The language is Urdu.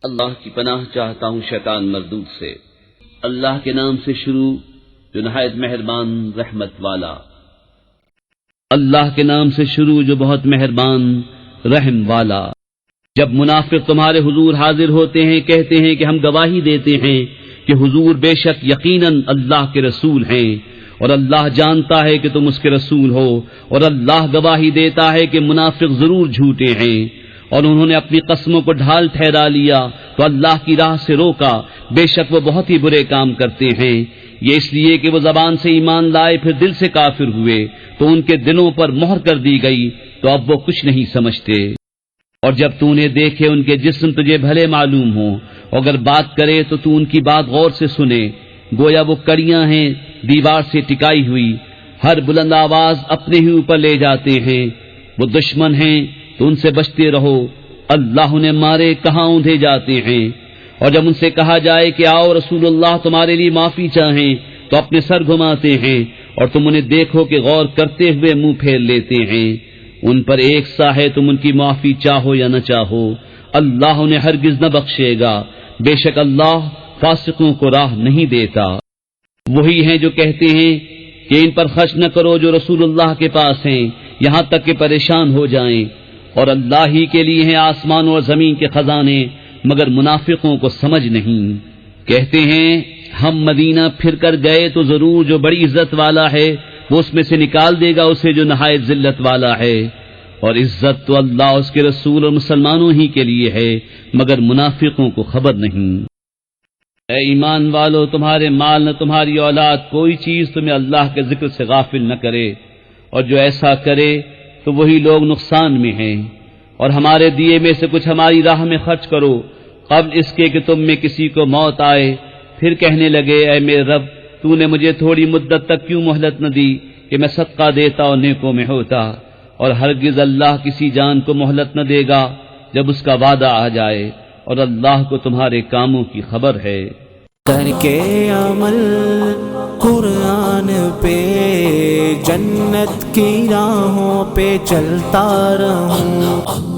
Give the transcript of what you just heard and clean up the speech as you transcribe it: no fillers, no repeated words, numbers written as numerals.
اللہ کی پناہ چاہتا ہوں شیطان مردود سے۔ اللہ کے نام سے شروع جو نہایت مہربان رحمت والا۔ اللہ کے نام سے شروع جو بہت مہربان رحم والا۔ جب منافق تمہارے حضور حاضر ہوتے ہیں کہتے ہیں کہ ہم گواہی دیتے ہیں کہ حضور بے شک یقیناً اللہ کے رسول ہیں، اور اللہ جانتا ہے کہ تم اس کے رسول ہو، اور اللہ گواہی دیتا ہے کہ منافق ضرور جھوٹے ہیں، اور انہوں نے اپنی قسموں کو ڈھال ٹھہرا لیا تو اللہ کی راہ سے روکا، بے شک وہ بہت ہی برے کام کرتے ہیں۔ یہ اس لیے کہ وہ زبان سے ایمان لائے پھر دل سے کافر ہوئے تو ان کے دلوں پر مہر کر دی گئی، تو اب وہ کچھ نہیں سمجھتے۔ اور جب تو انہیں دیکھے ان کے جسم تجھے بھلے معلوم ہوں، اگر بات کرے تو تو ان کی بات غور سے سنے، گویا وہ کڑیاں ہیں دیوار سے ٹکائی ہوئی، ہر بلند آواز اپنے ہی اوپر لے جاتے ہیں۔ وہ دشمن ہیں تو ان سے بچتے رہو، اللہ انہیں مارے کہاں اوندھے جاتے ہیں۔ اور جب ان سے کہا جائے کہ آؤ رسول اللہ تمہارے لیے معافی چاہیں تو اپنے سر گھماتے ہیں، اور تم انہیں دیکھو کہ غور کرتے ہوئے منہ پھیر لیتے ہیں۔ ان پر ایک سا ہے تم ان کی معافی چاہو یا نہ چاہو، اللہ انہیں ہرگز نہ بخشے گا، بے شک اللہ فاسقوں کو راہ نہیں دیتا۔ وہی ہیں جو کہتے ہیں کہ ان پر خرچ نہ کرو جو رسول اللہ کے پاس ہیں، یہاں تک کہ پریشان ہو جائیں، اور اللہ ہی کے لیے ہیں آسمان اور زمین کے خزانے، مگر منافقوں کو سمجھ نہیں۔ کہتے ہیں ہم مدینہ پھر کر گئے تو ضرور جو بڑی عزت والا ہے وہ اس میں سے نکال دے گا اسے جو نہایت ذلت والا ہے، اور عزت تو اللہ اس کے رسول اور مسلمانوں ہی کے لیے ہے، مگر منافقوں کو خبر نہیں۔ اے ایمان والو، تمہارے مال نہ تمہاری اولاد کوئی چیز تمہیں اللہ کے ذکر سے غافل نہ کرے، اور جو ایسا کرے تو وہی لوگ نقصان میں ہیں۔ اور ہمارے دیے میں سے کچھ ہماری راہ میں خرچ کرو قبل اس کے کہ تم میں کسی کو موت آئے، پھر کہنے لگے اے میرے رب تو نے مجھے تھوڑی مدت تک کیوں مہلت نہ دی کہ میں صدقہ دیتا اور نیکوں میں ہوتا، اور ہرگز اللہ کسی جان کو مہلت نہ دے گا جب اس کا وعدہ آ جائے، اور اللہ کو تمہارے کاموں کی خبر ہے۔ کر کے عمل قرآن پہ جنت کی راہوں پہ چلتا رہوں۔